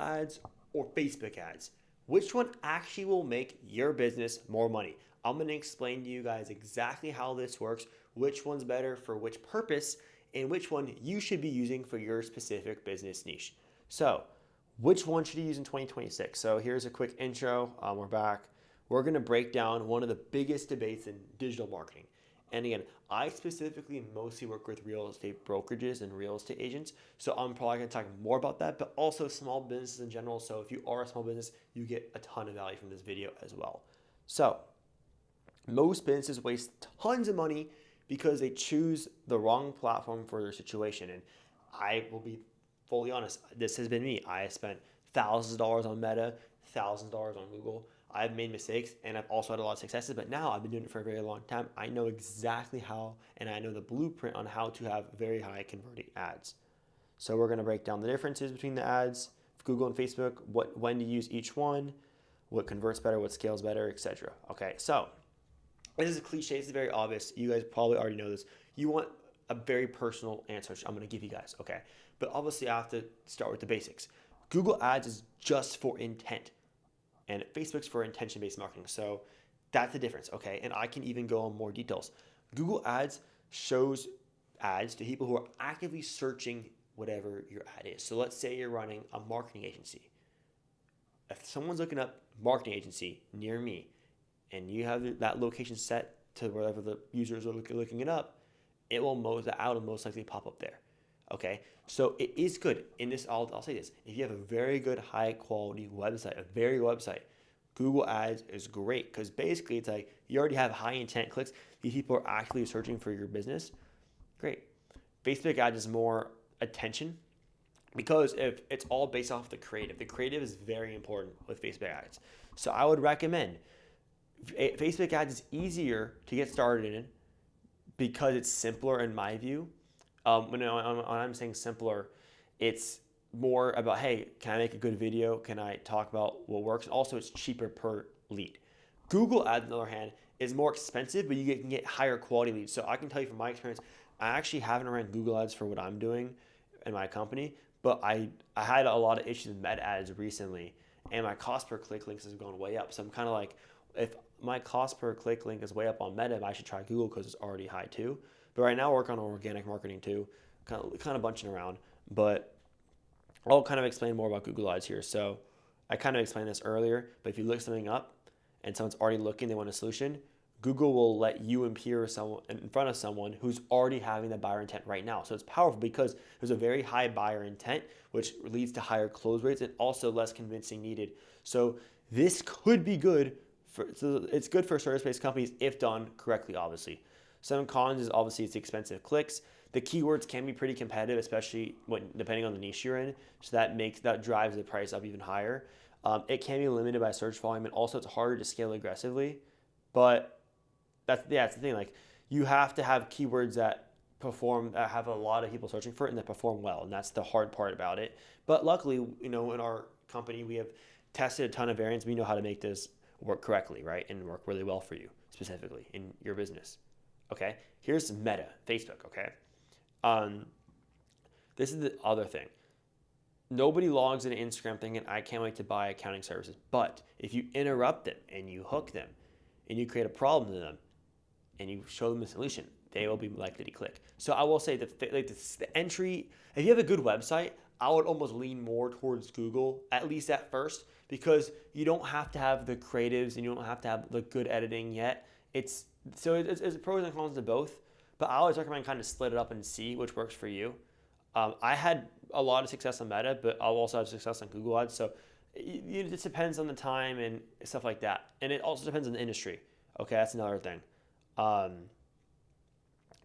ads or Facebook ads? Which one actually will make your business more money? I'm going to explain to you guys exactly how this works, which one's better for which purpose, and which one you should be using for your specific business niche. So, which one should you use in 2026? So, here's a quick intro. We're back. We're going to break down one of the biggest debates in digital marketing. And again, I specifically mostly work with real estate brokerages and real estate agents. So I'm probably going to talk more about that, but also small businesses in general. So if you are a small business, you get a ton of value from this video as well. So most businesses waste tons of money because they choose the wrong platform for their situation. And I will be fully honest, this has been me. I have spent thousands of dollars on Meta, thousands of dollars on Google. I've made mistakes and I've also had a lot of successes, but now I've been doing it for a very long time. I know exactly how, and I know the blueprint on how to have very high converting ads. So we're going to break down the differences between the ads, Google and Facebook, when to use each one, what converts better, what scales better, etc. Okay, so this is a cliche. It's very obvious. You guys probably already know this. You want a very personal answer, which I'm going to give you guys, okay? But obviously, I have to start with the basics. Google Ads is just for intent, and Facebook's for intention-based marketing. So that's the difference, okay? And I can even go on more details. Google Ads shows ads to people who are actively searching whatever your ad is. So let's say you're running a marketing agency. If someone's looking up marketing agency near me, and you have that location set to wherever the users are looking it up, the ad will most likely pop up there. Okay, so it is good. In this, I'll say this: if you have a very good, high quality website, a very good website, Google Ads is great because basically it's like you already have high intent clicks. These people are actually searching for your business. Great. Facebook Ads is more attention because if it's all based off the creative is very important with Facebook Ads. So I would recommend Facebook Ads is easier to get started in because it's simpler in my view. When I'm saying simpler, it's more about, hey, can I make a good video? Can I talk about what works? And also, it's cheaper per lead. Google Ads, on the other hand, is more expensive, but you can get higher quality leads. So I can tell you from my experience, I actually haven't ran Google Ads for what I'm doing in my company, but I had a lot of issues with Meta Ads recently, and my cost per click links has gone way up. So I'm kind of like, if my cost per click link is way up on Meta, I should try Google because it's already high too. But right now, I work on organic marketing too, kind of bunching around. But I'll kind of explain more about Google Ads here. So I kind of explained this earlier, but if you look something up and someone's already looking, they want a solution, Google will let you appear in front of someone who's already having the buyer intent right now. So it's powerful because there's a very high buyer intent, which leads to higher close rates and also less convincing needed. So this could be good. So it's good for service-based companies if done correctly, obviously. Some cons is obviously it's expensive clicks. The keywords can be pretty competitive, especially depending on the niche you're in. So that drives the price up even higher. It can be limited by search volume, and also it's harder to scale aggressively. But that's the thing. Like you have to have keywords that have a lot of people searching for it and that perform well, and that's the hard part about it. But luckily, in our company, we have tested a ton of variants. We know how to make this work correctly, right, and work really well for you specifically in your business. Okay, here's Meta, Facebook. Okay, this is the other thing. Nobody logs into Instagram thinking, I can't wait to buy accounting services. But if you interrupt them and you hook them and you create a problem to them and you show them the solution, they will be likely to click. So I will say that the entry, if you have a good website, I would almost lean more towards Google, at least at first, because you don't have to have the creatives and you don't have to have the good editing yet. It's pros and cons to both, but I always recommend kind of split it up and see which works for you. I had a lot of success on Meta, but I'll also have success on Google Ads. So it just depends on the time and stuff like that. And it also depends on the industry. Okay, that's another thing.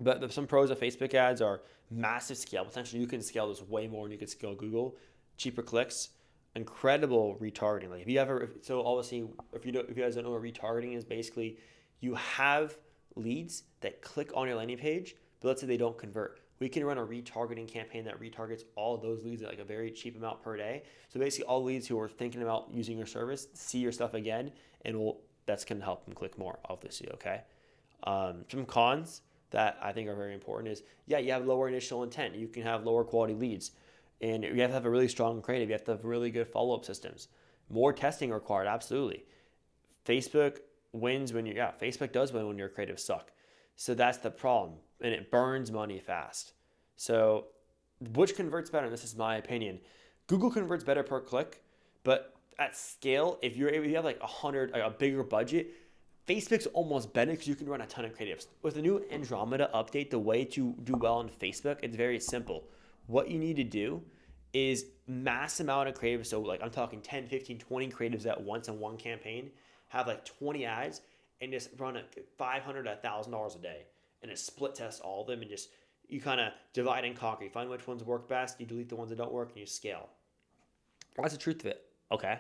But some pros of Facebook ads are massive scale potential. You can scale this way more than you could scale Google. Cheaper clicks, incredible retargeting. Like if you guys don't know what retargeting is, basically you have leads that click on your landing page, but let's say they don't convert. We can run a retargeting campaign that retargets all of those leads at like a very cheap amount per day. So basically all leads who are thinking about using your service see your stuff again, and that's going to help them click more, obviously, okay? Some cons that I think are very important is, you have lower initial intent. You can have lower quality leads. And you have to have a really strong creative. You have to have really good follow-up systems. More testing required, absolutely. Facebook wins when Facebook does win when your creatives suck. So that's the problem. And it burns money fast. So which converts better? And this is my opinion. Google converts better per click, but at scale, if you have like a bigger budget, Facebook's almost better because you can run a ton of creatives. With the new Andromeda update, the way to do well on Facebook, it's very simple. What you need to do is mass amount of creatives. So like I'm talking 10, 15, 20 creatives at once in one campaign, have like 20 ads and just run $500 to $1,000 a day and just split test all of them and just you kind of divide and conquer. You find which ones work best, you delete the ones that don't work, and you scale. That's the truth of it. Okay.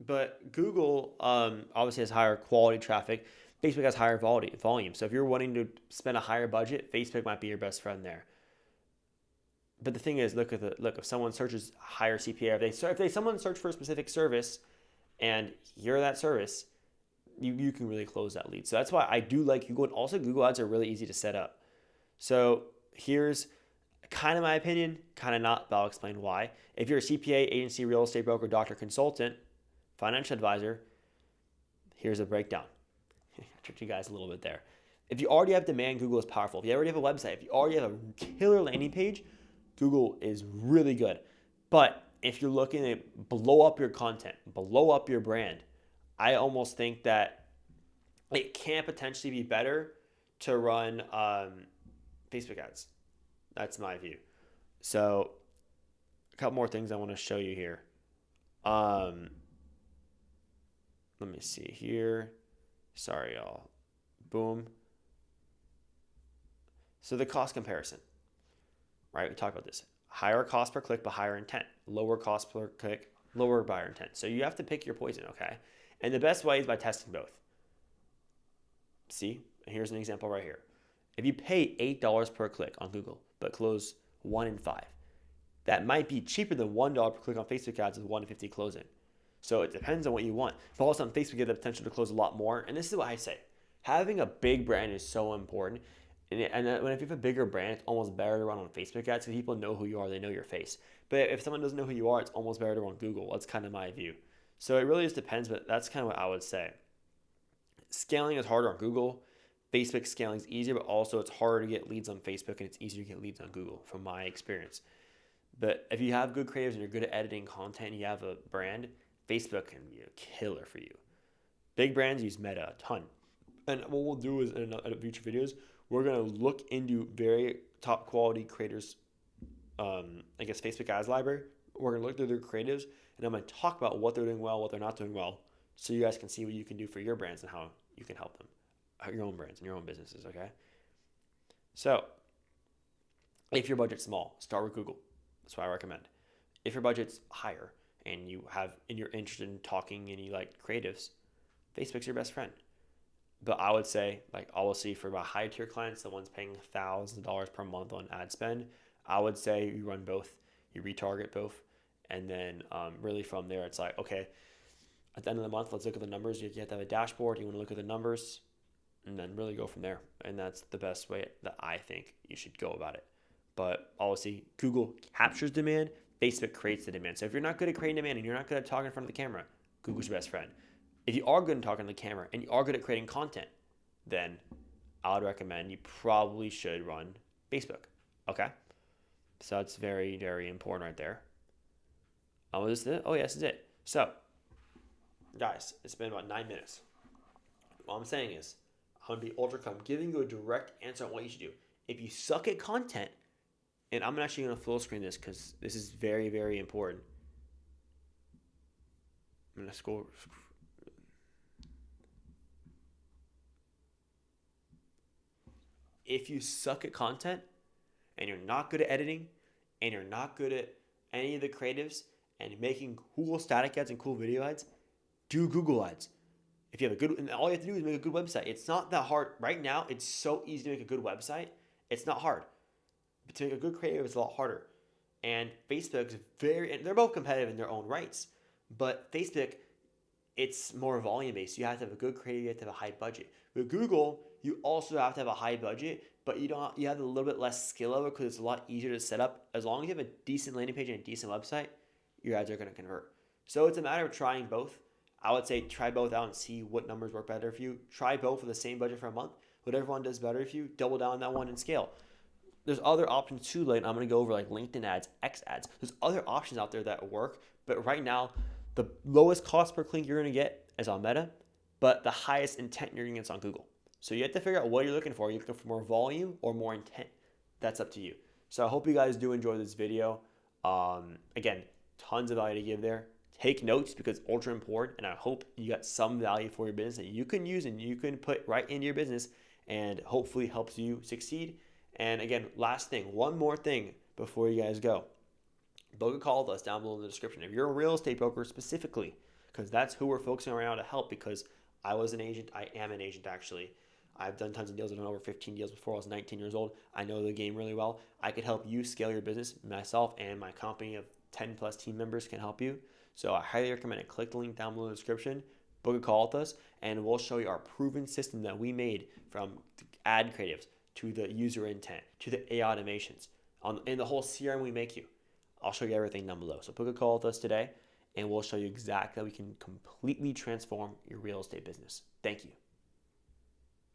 But Google obviously has higher quality traffic. Facebook has higher volume. So if you're wanting to spend a higher budget, Facebook might be your best friend there. But the thing is, look, if someone searches higher CPA, if someone search for a specific service, and you're that service, you can really close that lead. So that's why I do like Google, and also Google Ads are really easy to set up. So here's kind of my opinion, kind of not, but I'll explain why. If you're a CPA, agency, real estate broker, doctor, consultant, financial advisor, here's a breakdown. I tricked you guys a little bit there. If you already have demand, Google is powerful. If you already have a website, if you already have a killer landing page, Google is really good. But if you're looking to blow up your content, blow up your brand, I almost think that it can potentially be better to run Facebook ads. That's my view. So a couple more things I want to show you here. Let me see here. Sorry, y'all. Boom. So the cost comparison, right? We talked about this. Higher cost per click, but higher intent. Lower cost per click, lower buyer intent. So you have to pick your poison, okay? And the best way is by testing both. See, here's an example right here. If you pay $8 per click on Google, but close 1 in 5, that might be cheaper than $1 per click on Facebook ads with 1 in 50 closing. So it depends on what you want. But also on Facebook, you have the potential to close a lot more. And this is what I say. Having a big brand is so important. And if you have a bigger brand, it's almost better to run on Facebook ads because people know who you are, they know your face. But if someone doesn't know who you are, it's almost better to run Google. That's kind of my view. So it really just depends, but that's kind of what I would say. Scaling is harder on Google. Facebook scaling is easier, but also it's harder to get leads on Facebook and it's easier to get leads on Google from my experience. But if you have good creatives and you're good at editing content and you have a brand, Facebook can be a killer for you. Big brands use Meta a ton. And what we'll do is in future videos, we're going to look into very top quality creators, Facebook ads library. We're going to look through their creatives and I'm going to talk about what they're doing well, what they're not doing well, so you guys can see what you can do for your brands and how you can help them, your own brands and your own businesses, okay? So if your budget's small, start with Google. That's what I recommend. If your budget's higher and you're interested in talking and you like creatives, Facebook's your best friend. But I would say, like obviously for my high tier clients, the ones paying $1,000 per month on ad spend, I would say you run both, you retarget both. And then really from there, it's like, okay, at the end of the month, let's look at the numbers. You have to have a dashboard. You want to look at the numbers and then really go from there. And that's the best way that I think you should go about it. But obviously, Google captures demand. Facebook creates the demand. So if you're not good at creating demand and you're not good at talking in front of the camera, Google's your best friend. If you are good at talking to the camera and you are good at creating content, then I would recommend you probably should run Facebook. Okay? So that's very, very important right there. Oh, is this it? Oh, yes, this is it. So, guys, it's been about 9 minutes. What I'm saying is, I'm going to be ultra calm, giving you a direct answer on what you should do. If you suck at content, and I'm actually going to full screen this because this is very, very important. I'm going to scroll. If you suck at content, and you're not good at editing, and you're not good at any of the creatives, and making cool static ads and cool video ads, do Google ads. If you have and all you have to do is make a good website. It's not that hard. Right now, it's so easy to make a good website. It's not hard. But to make a good creative is a lot harder. And Facebook's and they're both competitive in their own rights. But Facebook it's more volume based. You have to have a good creative, you have to have a high budget. With Google, you also have to have a high budget, but you have a little bit less skill of it because it's a lot easier to set up. As long as you have a decent landing page and a decent website, your ads are going to convert. So it's a matter of trying both. I would say try both out and see what numbers work better for you. Try both for the same budget for a month. Whatever one does better for you, double down on that one and scale. There's other options too. Like I'm going to go over like LinkedIn ads, X ads. There's other options out there that work, but right now the lowest cost per click you're going to get is on Meta, but the highest intent you're going to get is on Google. So you have to figure out what you're looking for. You're looking for more volume or more intent. That's up to you. So I hope you guys do enjoy this video. Again, tons of value to give there. Take notes because it's ultra important, and I hope you got some value for your business that you can use and you can put right into your business and hopefully helps you succeed. And again, last thing, one more thing before you guys go. Book a call with us down below in the description. If you're a real estate broker specifically, because that's who we're focusing on right now to help, because I was an agent. I am an agent actually. I've done tons of deals. I've done over 15 deals before I was 19 years old. I know the game really well. I could help you scale your business. Myself and my company of 10 plus team members can help you. So I highly recommend it. Click the link down below in the description. Book a call with us, and we'll show you our proven system that we made from ad creatives to the user intent to the AI automations in the whole CRM we make you. I'll show you everything down below. So book a call with us today, and we'll show you exactly how we can completely transform your real estate business. Thank you.